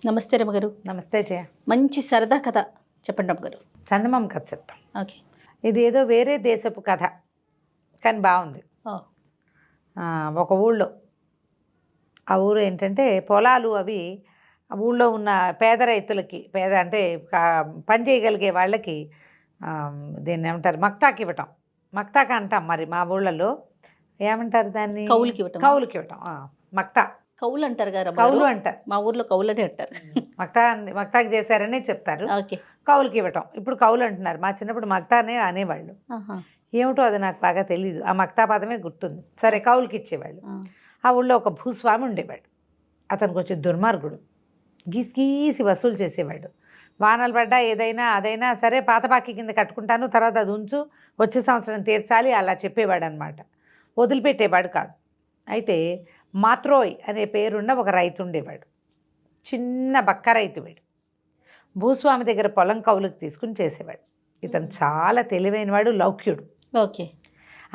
నమస్తే రమ్మగారు. నమస్తే జయ. మంచి సరదా కథ చెప్పండి రమ్మగారు. చందమామ కథ చెప్తాం. ఓకే. ఇది ఏదో వేరే దేశపు కథ, కానీ బాగుంది. ఒక ఊళ్ళో, ఆ ఊరు ఏంటంటే పొలాలు అవి ఊళ్ళో ఉన్న పేద రైతులకి, పేద అంటే పని చేయగలిగే వాళ్ళకి దీన్ని ఏమంటారు, మక్తాకి ఇవ్వటం. మక్తాక అంటాం మరి మా ఊళ్ళలో ఏమంటారు దాన్ని? కౌలుకి ఇవ్వటం. కౌలుకి ఇవ్వటం, మక్తా. కౌలు అంటారు కదా, కౌలు అంటారు. మా ఊర్లో కౌలని అంటారు. మక్తాకి చేశారనే చెప్తారు. ఓకే. కౌలుకి ఇవ్వటం ఇప్పుడు కౌలు అంటున్నారు. మా చిన్నప్పుడు మక్తానే అనేవాళ్ళు. ఏమిటో అది నాకు బాగా తెలీదు, ఆ మక్తా పదమే గుర్తుంది. సరే, కౌలుకి ఇచ్చేవాళ్ళు. ఆ ఊళ్ళో ఒక భూస్వామి ఉండేవాడు. అతనికి వచ్చి దుర్మార్గుడు, గీసి వసూలు చేసేవాడు. వానలు పడ్డా ఏదైనా అదైనా సరే పాత బాకీ కింద కట్టుకుంటాను, తర్వాత అది ఉంచు, వచ్చే సంవత్సరం తీర్చాలి, అలా చెప్పేవాడు అనమాట. వదిలిపెట్టేవాడు కాదు. అయితే మాత్రోయ్ అనే పేరున్న ఒక రైతు ఉండేవాడు. చిన్న బక్క రైతు వీడు. భూస్వామి దగ్గర పొలం కౌలుకి తీసుకుని చేసేవాడు. ఇతను చాలా తెలివైనవాడు, లౌక్యుడు. ఓకే.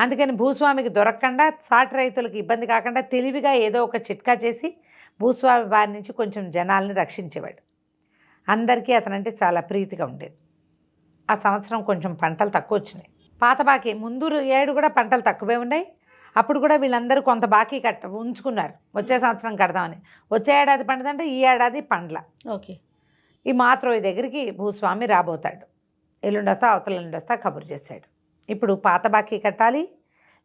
అందుకని భూస్వామికి దొరకకుండా, సాటి రైతులకు ఇబ్బంది కాకుండా తెలివిగా ఏదో ఒక చిట్కా చేసి భూస్వామి బారి నుంచి కొంచెం జనాల్ని రక్షించేవాడు. అందరికీ అతనంటే చాలా ప్రీతిగా ఉండేది. ఆ సంవత్సరం కొంచెం పంటలు తక్కువ వచ్చినాయి. పాత బాకీ ముందు ఏడు కూడా పంటలు తక్కువే ఉన్నాయి. అప్పుడు కూడా వీళ్ళందరూ కొంత బాకీ ఉంచుకున్నారు, వచ్చే సంవత్సరం కడదామని. వచ్చే ఏడాది పండుదంటే ఈ ఏడాది పండ్ల. ఓకే. ఈ మాత్రోయి దగ్గరికి భూస్వామి రాబోతాడు. ఎల్లుండి వస్తా, అవతల ఎల్లుండి వస్తా కబురు చేశాడు. ఇప్పుడు పాత బాకీ కట్టాలి.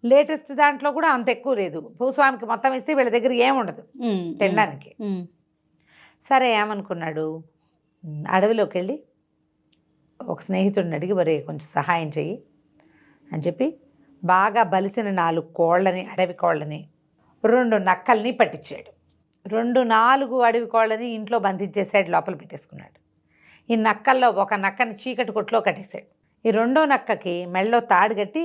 లేటెస్ట్ దాంట్లో కూడా అంత ఎక్కువ లేదు. భూస్వామికి మొత్తం ఇస్తే వీళ్ళ దగ్గర ఏముండదు తినడానికి. సరే, ఏమనుకున్నాడు, అడవిలోకి వెళ్ళి ఒక స్నేహితుడిని అడిగి, వరే కొంచెం సహాయం చెయ్యి అని చెప్పి బాగా బలిసిన 4 కోళ్ళని, అడవి కోళ్ళని, 2 నక్కల్ని పట్టించాడు. 4 అడవి కోళ్ళని ఇంట్లో బంధించేసాడు, లోపల పెట్టేసుకున్నాడు. ఈ నక్కల్లో ఒక నక్కని చీకటి కొట్లో కట్టేశాడు. ఈ 2వ నక్కకి మెళ్ళలో తాడు కట్టి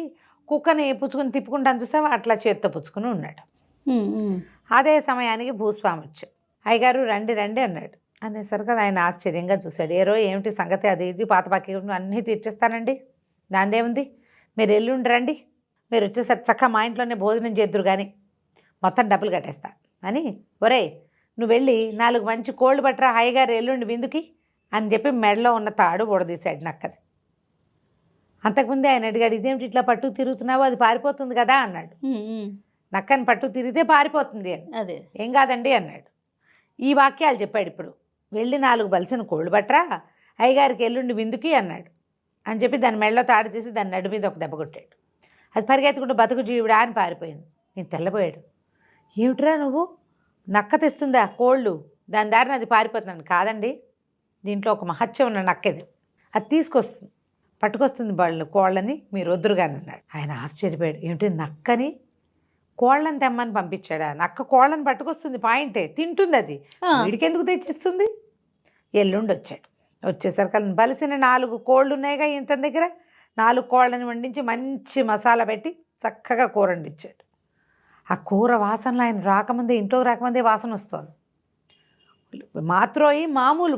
కుక్కని పుచ్చుకుని తిప్పుకుంటాను చూసావా, అట్లా చేత్తో పుచ్చుకుని ఉన్నాడు. అదే సమయానికి భూస్వామి వచ్చాడు. అయ్యగారు రండి రండి అన్నాడు. అనేసరికి ఆయన ఆశ్చర్యంగా చూశాడు. ఏమిటి సంగతి, అది ఇది పాత బాకీ అన్నీ తీర్చేస్తానండి, దాందేముంది, మీరు ఎల్లుండి రండి, మీరు వచ్చేసరికి చక్క మా ఇంట్లోనే భోజనం చేద్దురు కానీ మొత్తం డబ్బులు కట్టేస్తా అని. ఒరే నువ్వు వెళ్ళి 4 మంచి కోళ్ళు పట్టరా, హాయిగారు ఎల్లుండి విందుకి అని చెప్పి మెడలో ఉన్న తాడు ఊడదీశాడు నక్కది. అంతకుముందే ఆయన అడిగాడు, ఇదేమిటి ఇట్లా పట్టు తిరుగుతున్నావు, అది పారిపోతుంది కదా అన్నాడు. నక్కని పట్టు తిరిగితే పారిపోతుంది అని. అదే ఏం కాదండి అన్నాడు. ఈ వాక్యాలు చెప్పాడు. ఇప్పుడు వెళ్ళి 4 బలిసిన కోళ్ళు పట్టరా, అయ్యగారికి ఎల్లుండి విందుకి అన్నాడు. అని చెప్పి దాని మెడలో తాడు తీసి దాని నడు మీద ఒక దెబ్బ కొట్టాడు. అది పరిగెత్తుకుంటూ బతుకు జీవుడా అని పారిపోయింది. నేను తెల్లబోయాడు. ఏమిట్రా నువ్వు, నక్క తెస్తుందా కోళ్ళు, దాని దారిని అది పారిపోతున్నాను? కాదండి, దీంట్లో ఒక మహత్యం ఉన్న నక్కది, అది తీసుకొస్తుంది, పట్టుకొస్తుంది వాళ్ళు కోళ్ళని, మీరు వద్దురుగాని అన్నాడు. ఆయన ఆశ్చర్యపోయాడు. ఏమిటి నక్కని కోళ్ళని తెమ్మని పంపించాడా? నక్క కోళ్ళని పట్టుకొస్తుంది, పాయింటే, తింటుంది, అది వీడికెందుకు తెచ్చిస్తుంది? ఎల్లుండి వచ్చాడు. వచ్చేసరికి బలిసిన 4 కోళ్ళు ఉన్నాయిగా ఇంత దగ్గర, 4 కోళ్ళని వండించి మంచి మసాలా పెట్టి చక్కగా కూర వండించాడు. ఆ కూర వాసనలో ఆయన రాకముందే, ఇంట్లోకి రాకముందే వాసన వస్తుంది. మాత్రోయి మామూలు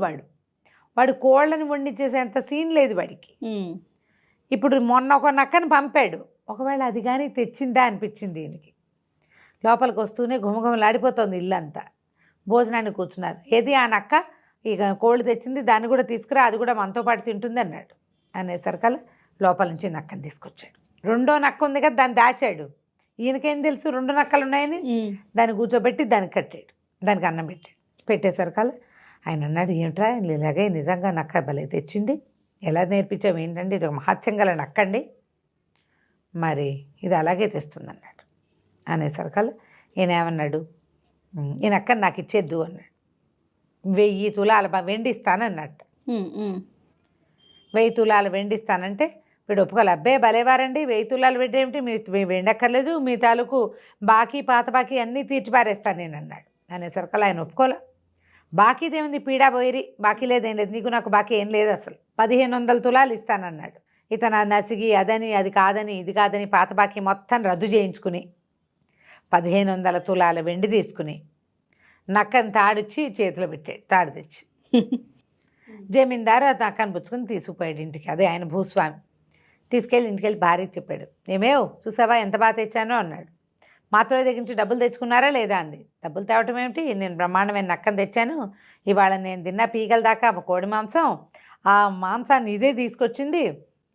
వాడు కోళ్ళని వండించేసేంత సీన్ లేదు వాడికి. ఇప్పుడు మొన్న ఒక నక్కని పంపాడు, ఒకవేళ అది కానీ తెచ్చిందా అనిపించింది దీనికి. లోపలికి వస్తూనే ఘుమఘుమలాడిపోతుంది ఇల్లంతా. భోజనాన్ని కూర్చున్నారు. ఏది ఆ నక్క, ఇక కోళ్ళు తెచ్చింది, దాన్ని కూడా తీసుకురా, అది కూడా మనతో పాటు తింటుంది అన్నాడు. అనేసరికల్లా లోపల నుంచి నక్కని తీసుకొచ్చాడు. 2వ నక్క ఉంది కదా, దాన్ని దాచాడు. ఈయనకేం తెలుసు 2 నక్కలు ఉన్నాయని. దాన్ని కూర్చోబెట్టి దానికి కట్టాడు, దానికి అన్నం పెట్టాడు. పెట్టేసరికల్లా ఆయన అన్నాడు, ఏమిట్రా ఇలాగే నిజంగా నక్క భలే తెచ్చింది, ఎలా నేర్పించావు ఏంటండి, ఇది ఒక మహత్యం గల నక్కండి, మరి ఇది అలాగే తెస్తుంది అన్నాడు. అనేసరికల్లా ఈయన ఏమన్నాడు, ఈ నక్కని నాకు ఇచ్చేద్దు అన్నాడు. 1000 తులాల వెండి ఇస్తానన్నట్టు. 1000 తులాల వెండి ఇస్తానంటే వీడు ఒప్పుకోవాలి. అబ్బే భలేవారండి, 1000 తులాలు వెండి ఏమిటి, మీ వెండక్కర్లేదు, మీ తాలూకు బాకీ పాత బాకీ అన్నీ తీర్చిపారేస్తాను నేను అన్నాడు. అనేసరికల్లా ఆయన ఒప్పుకోలే. బాకీదేముంది, పీడా పోయిరి, బాకీ లేదేం లేదు, నీకు నాకు బాకీ ఏం లేదు, అసలు 1500 తులాలు ఇస్తానన్నాడు. ఇతను నసిగి అదని అది కాదని ఇది కాదని పాత బాకీ మొత్తం రద్దు చేయించుకుని 1500 తులాల వెండి తీసుకుని నక్కని తాడిచ్చి చేతిలో పెట్టాడు, తాడు తెచ్చి. జమీందారు ఆ నక్కని పుచ్చుకుని తీసుకుపోయాడు ఇంటికి. అదే ఆయన భూస్వామి. తీసుకెళ్ళి ఇంటికెళ్ళి భార్యకి చెప్పాడు, ఏమేవ్ చూసావా ఎంత బాగా తెచ్చానో అన్నాడు. మాత్రమే దగ్గర నుంచి డబ్బులు తెచ్చుకున్నారా లేదా అంది. డబ్బులు తేవటం ఏమిటి, నేను బ్రహ్మాండమైన నక్కను తెచ్చాను, ఇవాళ నేను తిన్న పీకల దాకా కోడి మాంసం, ఆ మాంసాన్ని ఇదే తీసుకొచ్చింది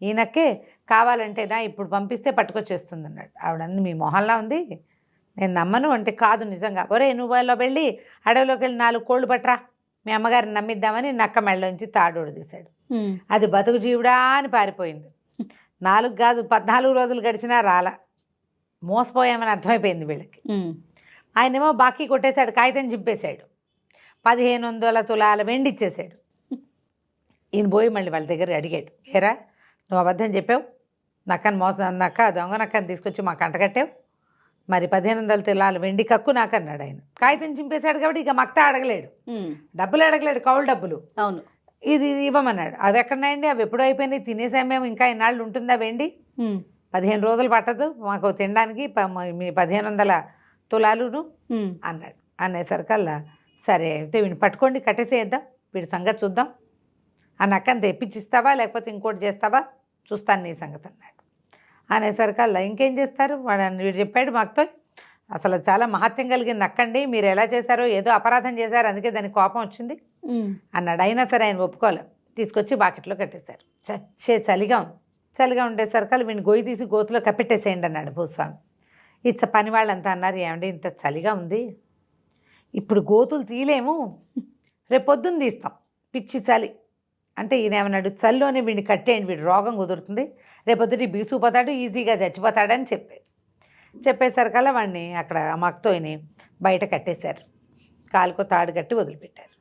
ఈ నక్కే, కావాలంటేనా ఇప్పుడు పంపిస్తే పట్టుకొచ్చేస్తుంది అన్నాడు. ఆవిడంది మీ మొహల్లా ఉంది, నేను నమ్మను అంటే, కాదు నిజంగా, ఒరే నువ్వు వాళ్ళ వెళ్ళి అడవిలోకి వెళ్ళి 4 కోళ్ళు పట్టరా, మీ అమ్మగారిని నమ్మిద్దామని నక్క మెళ్ళలోంచి తాడోడు తీశాడు. అది బతుకు జీవుడా అని పారిపోయింది. 4 కాదు 14 రోజులు గడిచినా రాలా. మోసపోయామని అర్థమైపోయింది వీళ్ళకి. ఆయనేమో బాకీ కొట్టేశాడు, కాగితం చింపేశాడు, 1500 తులాల వెండి ఇచ్చేశాడు. ఈయన పోయి మళ్ళీ వాళ్ళ దగ్గర అడిగాడు, ఏరా నువ్వు అబద్ధం చెప్పావు, నక్కని నక్క దొంగ నక్కని తీసుకొచ్చి మాకు అంటగట్టావు, మరి 1500 తులాల వెండి కక్కు నాకన్నాడు. ఆయన కాగితం చింపేశాడు కాబట్టి ఇక మక్తా అడగలేడు, డబ్బులు అడగలేడు, కౌలు డబ్బులు. అవును, ఇది ఇవ్వమన్నాడు. అవి ఎక్కడున్నాయండి, అవి ఎప్పుడో అయిపోయినాయి, తినేసాం మేము, ఇంకా ఇన్నాళ్ళు ఉంటుందా వెండి, 15 రోజులు పట్టదు మాకు తినడానికి, మీ 1500 తులాలును అన్నాడు. అనేసరికల్లా సరే అయితే వీడిని పట్టుకోండి, కట్టేసేద్దాం, వీడి సంగతి చూద్దాం, ఆ నక్కని తెప్పించిస్తావా లేకపోతే ఇంకోటి చేస్తావా చూస్తాను నీ సంగతి అన్నాడు. అనేసరికల్లా ఇంకేం చేస్తారు, వీడు చెప్పాడు మాకుతో, అసలు చాలా మహత్యం కలిగిన నక్కండి, మీరు ఎలా చేశారో ఏదో అపరాధం చేశారు అందుకే దానికి కోపం వచ్చింది అన్నాడు. అయినా సరే ఆయన ఒప్పుకోలేదు, తీసుకొచ్చి బాకెట్లో కట్టేశారు. చలిగా ఉంది, చలిగా ఉండేసరికి వీడిని గొయ్యి తీసి గోతులో కప్పెట్టేసేయండి అన్నాడు భూస్వామి. పని వాళ్ళంతా అన్నారు, ఏమండి ఇంత చలిగా ఉంది, ఇప్పుడు గోతులు తీయలేము, రేపు పొద్దున్న తీస్తాం, పిచ్చి చలి అంటే. ఈయన ఏమన్నాడు, చలిలోనే వీడిని కట్టేయండి, వీడు రోగం కుదురుతుంది, రేపొద్దుటి బీసుకుపోతాడు, ఈజీగా చచ్చిపోతాడని చెప్పేసరికల్లా వాడిని అక్కడ మక్తోని బయట కట్టేశారు, కాలుకో తాడు కట్టి వదిలిపెట్టారు.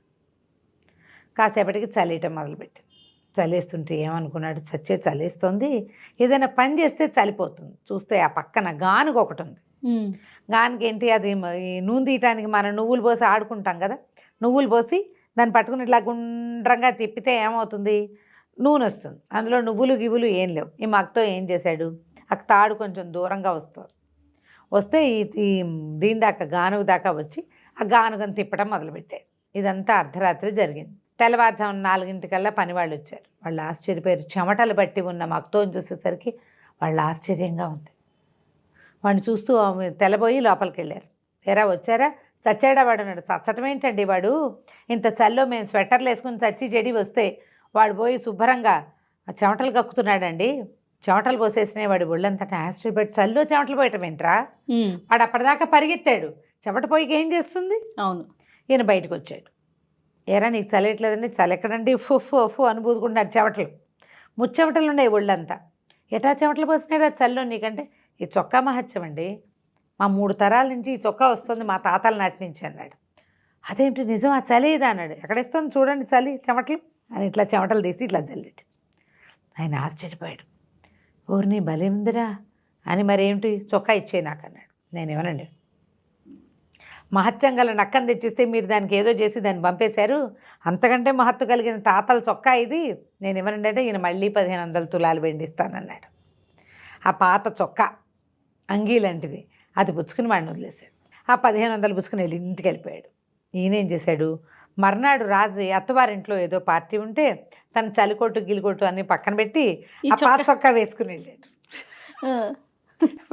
కాసేపటికి చలియటం మొదలుపెట్టింది. చలేస్తుంటే ఏమనుకున్నాడు, చలేస్తుంది, ఏదైనా పని చేస్తే చలిపోతుంది. చూస్తే ఆ పక్కన గానుగ ఒకటి ఉంది. గానుగ ఏంటి, అది ఈ నూనె తీయటానికి మనం నువ్వులు పోసి ఆడుకుంటాం కదా, నువ్వులు పోసి దాన్ని పట్టుకుని ఇట్లా గుండ్రంగా తిప్పితే ఏమవుతుంది, నూనె వస్తుంది. అందులో నువ్వులు గివ్వులు ఏం లేవు. ఈ మగ్తో ఏం చేశాడు, ఆ తాడు కొంచెం దూరంగా వస్తే ఈ దీని దాకా గానుగ దాకా వచ్చి ఆ గానుగను తిప్పడం మొదలుపెట్టాడు. ఇదంతా అర్ధరాత్రి జరిగింది. తెల్లవారుజామున 4 పనివాళ్ళు వచ్చారు. వాళ్ళు ఆశ్చర్యపోయారు. చెమటలు బట్టి ఉన్న మగ్తోని చూసేసరికి వాళ్ళు ఆశ్చర్యంగా ఉంది. వాడిని చూస్తూ తెల్లబోయి లోపలికి వెళ్ళారు. ఎరా వచ్చారా, చచ్చాడా వాడు అన్నాడు. చచ్చటం ఏంటండి, వాడు ఇంత చల్లో మేము స్వెటర్లు వేసుకుని చచ్చి చెడి వస్తే వాడు పోయి శుభ్రంగా చెమటలు కక్కుతున్నాడండి, చెమటలు పోసేసినాయి వాడు ఒళ్ళంతటా. ఆశ్చర్యపడి చల్లో చెమటలు పోయటం ఏంట్రా, వాడు అప్పటిదాకా పరిగెత్తాడు, చెమట పోయికి ఏం చేస్తుంది. అవును, ఈయన బయటకు వచ్చాడు. ఏరా నీకు చల్లట్లేదండి, చల్లెక్కడండి, ఫు అనుభూతుకుంటున్నాడు, చెమటలు ముచ్చెమటలు ఉన్నాయి ఒళ్ళంతా. ఎటా చెమటలు పోసినాడు ఆ చల్లో నీకంటే, ఈ చొక్కా మహత్యం అండి, మా 3 తరాల నుంచి ఈ చొక్కా వస్తుంది మా తాతల నాటి నుంచి అన్నాడు. అదేంటి నిజం, ఆ చలి ఇదా అన్నాడు. ఎక్కడేస్తుంది చూడండి చలి చెమటలు అని ఇట్లా చెమటలు తీసి ఇట్లా చల్లాడు. ఆయన ఆశ్చర్యపోయాడు. ఊరిని భలే ఉందిరా అని, మరేమిటి చొక్కా ఇచ్చే నాకు అన్నాడు. నేనేమనండి, మహత్యం గల నక్కను తెచ్చిస్తే మీరు దానికి ఏదో చేసి దాన్ని పంపేశారు, అంతకంటే మహత్తు కలిగిన తాతల చొక్కా ఇది, నేను ఏమనండి అంటే ఈయన మళ్ళీ 1500 తులాలు వెండిస్తానన్నాడు. ఆ పాత చొక్కా అంగీ లాంటిది అది పుచ్చుకుని వాడిని వదిలేశాడు. ఆ 1500 పుచ్చుకుని వెళ్ళి ఇంటికి వెళ్ళిపోయాడు. ఈయనేం చేశాడు, మర్నాడు రాత్రి అత్తవారింట్లో ఏదో పార్టీ ఉంటే తన చలికొట్టు గిలికొట్టు అన్నీ పక్కన పెట్టి ఆ పాత చొక్కా వేసుకుని వెళ్ళాడు.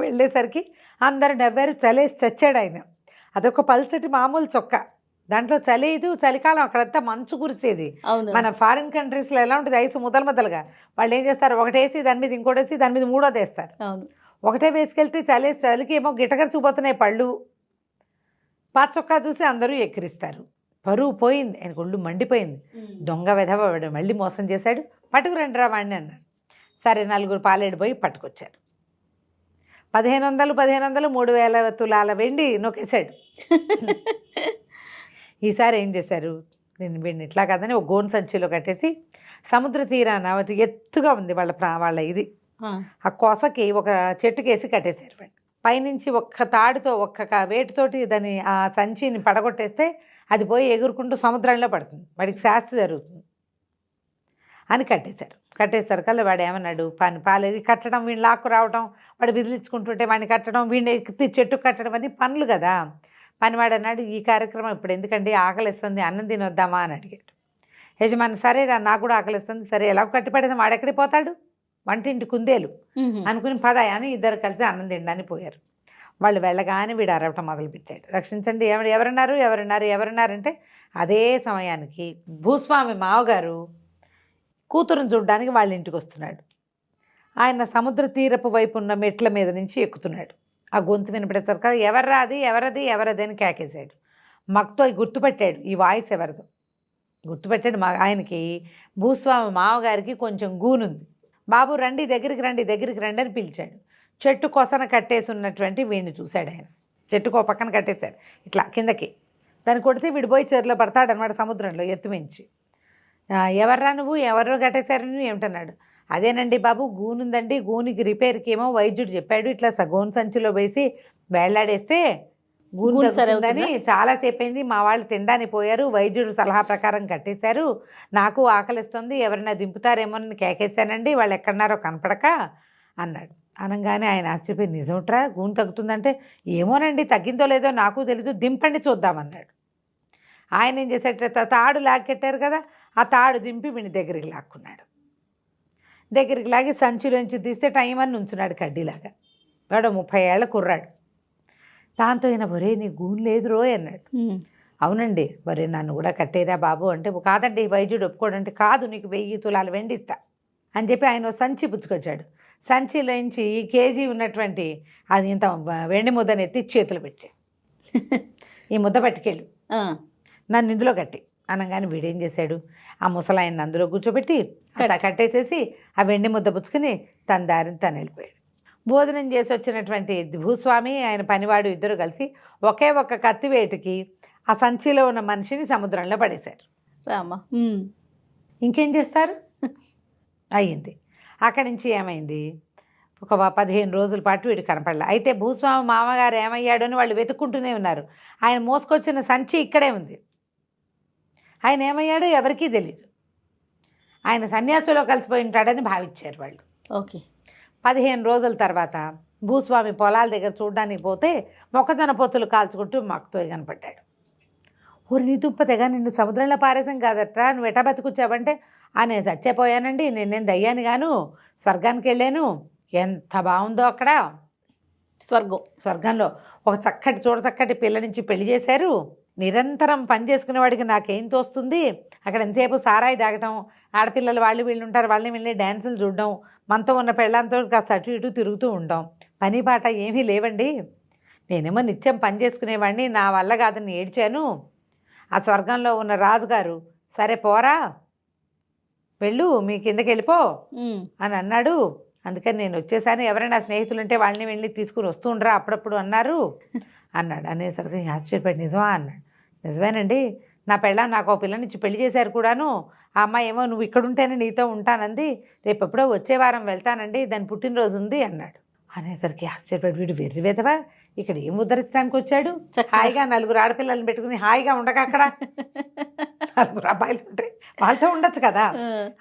వెళ్ళేసరికి అందరూ నవ్వారు, చలేసి చచ్చాడు ఆయన. అదొక పల్చటి మామూలు చొక్కా, దాంట్లో చలేదు, చలికాలం అక్కడంతా మంచు కురిసేది. మన ఫారిన్ కంట్రీస్లో ఎలా ఉంటుంది, ఐసు ముద్దలుగా, వాళ్ళు ఏం చేస్తారు, ఒకటేసి దాని మీద ఇంకోటేసి దాని మీద మూడోది వేస్తారు. ఒకటే వేసుకెళ్తే చలికి ఏమో గిటగరిచిపోతున్నాయి పళ్ళు. పాత చొక్కా చూసి అందరూ ఎక్కిరిస్తారు. పరువు పోయింది, ఆయనకు ఒళ్ళు మండిపోయింది. దొంగ వెధవ వాడు మళ్ళీ మోసం చేశాడు, పట్టుకురండి రా వాడిని అన్నారు. సరే 4 పాలేడు పోయి పట్టుకొచ్చారు. 1500 3000 తులాల వెండి నొక్కేశాడు. ఈసారి ఏం చేశారు, నేను వీడిని ఇట్లా కాదని ఒక గోను సంచిలో కట్టేసి సముద్ర తీరాన ఎత్తుగా ఉంది వాళ్ళ ఇది, ఆ కొసకి ఒక చెట్టుకేసి కట్టేశారు. వాడిని పైనుంచి ఒక్క తాడుతో ఒక్క వేటితోటి దాన్ని ఆ సంచిని పడగొట్టేస్తే అది పోయి ఎగురుకుంటూ సముద్రంలో పడుతుంది, వాడికి శాస్త్ర జరుగుతుంది అని కట్టేశారు. కట్టేసరికల్లా వాడు ఏమన్నాడు, పాలేది కట్టడం, వీడిని లాక్కు రావడం, వాడు విదిలించుకుంటుంటే వాడిని కట్టడం, వీడిని ఎత్తి చెట్టు కట్టడం అని పనులు కదా. పనివాడు అన్నాడు, ఈ కార్యక్రమం ఇప్పుడు ఎందుకండి, ఆకలిస్తుంది, అన్నం తినొద్దామా అని అడిగాడు. యజమాని సరే నాకు కూడా ఆకలిస్తుంది, సరే ఎలా కట్టిపడేదాం, వాడెక్కడికి పోతాడు, వంటింటి కుందేలు అనుకుని పదాయి అని ఇద్దరు కలిసి అన్నం తినడానికి పోయారు. వాళ్ళు వెళ్ళగానే వీడు అరవటం మొదలుపెట్టాడు. రక్షించండి, ఎవరన్నారు ఎవరన్నారు ఎవరన్నారంటే అదే సమయానికి భూస్వామి మావగారు కూతురుని చూడ్డానికి వాళ్ళ ఇంటికి వస్తున్నాడు. ఆయన సముద్ర తీరపు వైపు ఉన్న మెట్ల మీద నుంచి ఎక్కుతున్నాడు. ఆ గొంతు వినపడేసరికి కదా, ఎవర్రా అది ఎవరది ఎవరది అని కేకేశాడు. మక్తో గుర్తుపెట్టాడు ఈ వాయిస్ ఎవరిదో గుర్తుపెట్టాడు. ఆయనకి భూస్వామి మామగారికి కొంచెం గూనుంది. బాబు రండి దగ్గరికి రండి దగ్గరికి రండి అని పిలిచాడు. చెట్టు కొసన కట్టేసి ఉన్నటువంటి వీడిని చూశాడు ఆయన. చెట్టుకో పక్కన కట్టేశారు ఇట్లా కిందకి. దాన్ని కొడితే విడిపోయి చెరులో పడతాడనమాట సముద్రంలో ఎత్తుమించి. ఎవర్రా నువ్వు ఎవరో కట్టేశారు నువ్వు ఏమిటన్నాడు. అదేనండి బాబు గూనుందండి, గూనికి రిపేర్కి ఏమో వైద్యుడు చెప్పాడు ఇట్లా గోను సంచిలో వేసి వేళ్లాడేస్తే గూను తగ్గుతుందని చాలాసేపు అయింది. మా వాళ్ళు తినడానికి పోయారు, వైద్యుడు సలహా ప్రకారం కట్టేశారు. నాకు ఆకలిస్తుంది, ఎవరైనా దింపుతారేమోనని కేకేశానండి, వాళ్ళు ఎక్కడున్నారో కనపడక అన్నాడు. అనగానే ఆయన ఆశ్చర్యపోయి నిజంట్రా గూను తగ్గుతుందంటే ఏమోనండి తగ్గిందో లేదో నాకు తెలీదు, దింపండి చూద్దామన్నాడు. ఆయన ఏం చేసేట తాడు లాక్కెట్టారు కదా, ఆ తాడు దింపి వీని దగ్గరికి లాక్కున్నాడు. దగ్గరికి లాగి సంచిలోంచి తీస్తే టైం అని ఉంచున్నాడు కడ్డీలాగా. వాడు 30 ఏళ్ల కుర్రాడు. దాంతో ఈయన ఒరే నీ గూను లేదు రోయ్ అన్నాడు. అవునండి ఒరే నన్ను కూడా కట్టేరా బాబు అంటే, కాదండి వైద్యుడు ఒప్పుకోడంటే, కాదు నీకు 1000 తులాలు వెండిస్తా అని చెప్పి ఆయన సంచి పుచ్చుకొచ్చాడు. సంచిలోంచి కేజీ ఉన్నటువంటి అది ఇంత వెండి ముద్దని ఎత్తి చేతులు పెట్టాడు. ఈ ముద్ద పట్టుకెళ్ళు నన్ను ఇందులో కట్టి అనగానే వీడేం చేశాడు, ఆ ముసలాయన్ని అందులో కూర్చోబెట్టి కట్టేసేసి ఆ వెండి ముద్ద పుచ్చుకుని తన దారిని తను వెళ్ళిపోయాడు. భోజనం చేసి వచ్చినటువంటి భూస్వామి ఆయన పనివాడు ఇద్దరు కలిసి ఒకే ఒక్క కత్తి వేటుకి ఆ సంచిలో ఉన్న మనిషిని సముద్రంలో పడేశారు. రామా ఇంకేం చేస్తారు అయ్యింది. అక్కడి నుంచి ఏమైంది, ఒక 15 రోజుల పాటు వీడు కనపడలే. అయితే భూస్వామి మామగారు ఏమయ్యాడు అని వాళ్ళు వెతుక్కుంటూనే ఉన్నారు. ఆయన మోసుకొచ్చిన సంచి ఇక్కడే ఉంది. ఆయన ఏమయ్యాడో ఎవరికీ తెలియదు. ఆయన సన్యాసులో కలిసిపోయి ఉంటాడని భావించారు వాళ్ళు. ఓకే. 15 రోజుల తర్వాత భూస్వామి పొలాల దగ్గర చూడడానికి పోతే మొక్కజొన్న పొత్తులు కాల్చుకుంటూ మక్కుతో కనపడ్డాడు. ఊరి నీ దుంపతేగా నిన్ను సముద్రంలో పారేసాం కాదట్రా, నువ్వు ఎటా బతుకొచ్చావంటే, నేను చచ్చిపోయానండి, నేను దయ్యాన్ని గాను స్వర్గానికి వెళ్ళాను, ఎంత బాగుందో అక్కడ స్వర్గంలో ఒక చక్కటి చక్కటి పిల్ల నుంచి పెళ్లి చేశారు, నిరంతరం పని చేసుకునేవాడికి నాకేం తోస్తుంది, అక్కడ ఎంతసేపు సారాయి తాగటం, ఆడపిల్లలు వాళ్ళు వీళ్ళు ఉంటారు వాళ్ళని వెళ్ళి డ్యాన్సులు చూడడం, మనతో ఉన్న పెళ్ళంతో కాస్త అటు ఇటు తిరుగుతూ ఉంటాం, పని బాట ఏమీ లేవండి, నేనేమో నిత్యం పని చేసుకునేవాడిని, నా వల్ల కాదని ఏడ్చాను. ఆ స్వర్గంలో ఉన్న రాజుగారు సరే పోరా వెళ్ళు మీ కిందకి వెళ్ళిపో అని అన్నాడు. అందుకని నేను వచ్చేసాను, ఎవరైనా స్నేహితులు ఉంటే వాళ్ళని వెళ్ళి తీసుకుని వస్తుండ్రా అప్పుడప్పుడు అన్నారు అన్నాడు. అనేసరికి ఆశ్చర్యపడి నిజమా అన్నాడు. నిజమేనండి, నా పెళ్ళాం నాకు ఒక పిల్ల నుంచి పెళ్లి చేశారు కూడాను, ఆ అమ్మాయి ఏమో నువ్వు ఇక్కడ ఉంటేనే నీతో ఉంటానంది, రేపు ఎప్పుడో వచ్చే వారం వెళ్తానండి, దాని పుట్టినరోజు ఉంది అన్నాడు. అనేసరికి ఆశ్చర్యపడి వీడు వెర్రి వెదవా ఇక్కడ ఏం ఉద్ధరించడానికి వచ్చాడు, హాయిగా 4 ఆడపిల్లలను పెట్టుకుని హాయిగా ఉండక అక్కడ 4 అబ్బాయిలు ఉంటే వాళ్ళతో ఉండొచ్చు కదా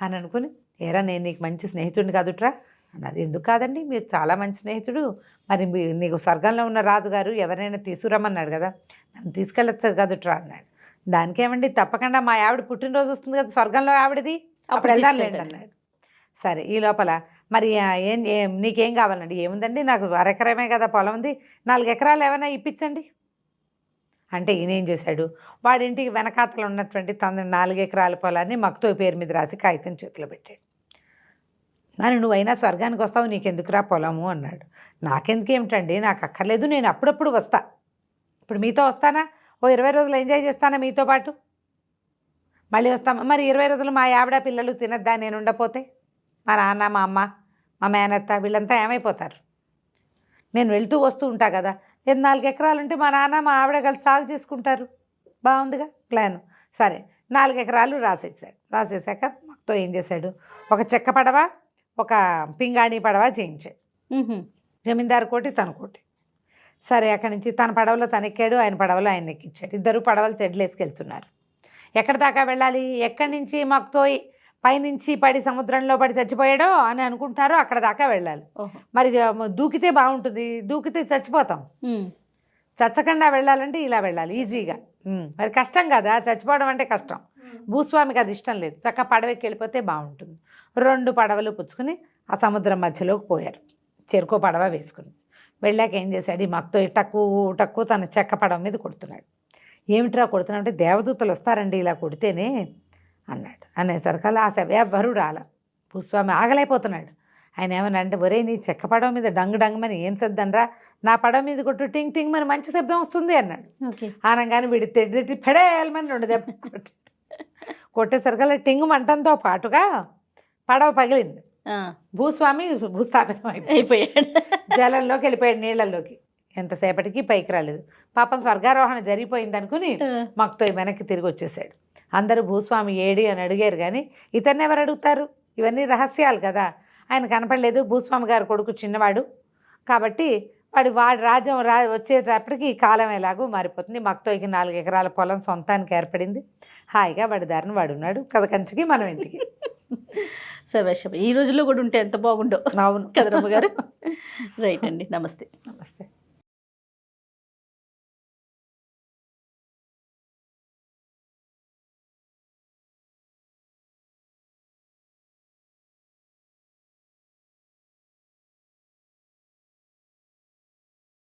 అని అనుకుని, ఏరా నేను నీకు మంచి స్నేహితుడిని కాదుట్రా అన్నారు. ఎందుకు కాదండి, మీరు చాలా మంచి స్నేహితుడు, మరి నీకు స్వర్గంలో ఉన్న రాజుగారు ఎవరైనా తీసుకురమ్మన్నాడు కదా, నన్ను తీసుకెళ్ళచ్చు కదుట్రా అన్నాడు. దానికేమండి తప్పకుండా మా ఆవిడ పుట్టినరోజు వస్తుంది కదా స్వర్గంలో ఆవిడది, అప్పుడు వెళ్దాంలేండి అన్నాడు. సరే ఈ లోపల మరి నీకేం కావాలండి, ఏముందండి నాకు 1 ఎకరమే కదా పొలం ఉంది, 4 ఎకరాలు ఏమైనా ఇప్పించండి అంటే ఈయన ఏం చేశాడు, వాడింటికి వెనకాతలు ఉన్నటువంటి తన 4 ఎకరాల పొలాన్ని మక్తో పేరు మీద రాసి కాగితం చేతిలో పెట్టాడు. నన్ను నువ్వైనా స్వర్గానికి వస్తావు, నీకెందుకురా పొలము అన్నాడు. నాకెందుకేమిటండి, నాకు అక్కర్లేదు, నేను అప్పుడప్పుడు వస్తా, ఇప్పుడు మీతో వస్తానా, ఓ 20 రోజులు ఎంజాయ్ చేస్తానా మీతో పాటు, మళ్ళీ వస్తామా, మరి 20 రోజులు మా ఆవిడ పిల్లలు తినద్దా నేను ఉండపోతే, మా నాన్న మా అమ్మ మా మేనత్త వీళ్ళంతా ఏమైపోతారు, నేను వెళ్తూ వస్తూ ఉంటా కదా, 4 ఎకరాలు ఉంటే మా నాన్న మా ఆవిడ కలిసి సాగు చేసుకుంటారు, బాగుందిగా ప్లాను. సరే 4 ఎకరాలు రాసేసాక మాతో ఏం చేశాడు, ఒక చెక్క పడవ ఒక పింగాణి పడవ చేయించాడు. జమీందారు కోటి తన కోటి. సరే అక్కడి నుంచి తన పడవలో తనెక్కాడు, ఆయన పడవలో ఆయన ఎక్కించాడు. 2 పడవలు తెడ్లేసుకెళ్తున్నారు. ఎక్కడి దాకా వెళ్ళాలి, ఎక్కడి నుంచి మాకుతో పైనుంచి పడి సముద్రంలో పడి చచ్చిపోయాడో అని అనుకుంటున్నారో అక్కడ దాకా వెళ్ళాలి. మరి దూకితే బాగుంటుంది, దూకితే చచ్చిపోతాం, చచ్చకుండా వెళ్ళాలంటే ఇలా వెళ్ళాలి ఈజీగా. మరి కష్టం కదా, చచ్చిపోవడం అంటే కష్టం. భూస్వామికి అది ఇష్టం లేదు, చక్కగా పడవకి వెళ్ళిపోతే బాగుంటుంది. 2 పడవలు పుచ్చుకుని ఆ సముద్రం మధ్యలోకి పోయారు, చెరుకో పడవ వేసుకుని వెళ్ళాక ఏం చేశాడు, ఈ మక్తో టక్కు తన చెక్క పడవ మీద కొడుతున్నాడు. ఏమిట్రా కొడుతున్నాడు అంటే, దేవదూతలు వస్తారండి ఇలా కొడితేనే అన్నాడు. అనేసరికల్లా ఆ సభ ఎవ్వరూ రాల. భూస్వామి ఆగలేకపోతున్నాడు. ఆయన ఏమన్నా అంటే, ఒరే నీ చెక్క పడవ మీద డంగమని ఏం శబ్దంరా, నా పడవ మీద కొట్టు టింగ్ టింగ్ మన మంచి శబ్దం వస్తుంది అన్నాడు. ఓకే. అనగానే వీడి తెడ్డి పెడేయాలమని 2 దెబ్బలు కొట్టేసరికల్లా టింగు మంటంతో పాటుగా పడవ పగిలింది. భూస్వామి భూస్థాపితం అయిపోయాడు. జలంలోకి వెళ్ళిపోయాడు, నీళ్ళల్లోకి. ఎంతసేపటికి పైకి రాలేదు. పాపం స్వర్గారోహణ జరిగిపోయింది అనుకుని మక్తో వెనక్కి తిరిగి వచ్చేసాడు. అందరూ భూస్వామి ఏడి అని అడిగారు, కానీ ఇతన్ని ఎవరు అడుగుతారు, ఇవన్నీ రహస్యాలు కదా. ఆయన కనపడలేదు. భూస్వామి గారు కొడుకు చిన్నవాడు కాబట్టి వాడి రాజ్యం వచ్చేటప్పటికి ఈ కాలం ఎలాగో మారిపోతుంది. మక్తోకి 4 ఎకరాల పొలం సొంతానికి ఏర్పడింది. హాయిగా వాడి దారిని వాడు ఉన్నాడు. కథ కంచికి మనం ఇంటికి. శభాష్. ఈ రోజుల్లో కూడా ఉంటే ఎంత బాగుండో. అవును కదరమ్మ గారు. రైట్ అండి. నమస్తే. నమస్తే.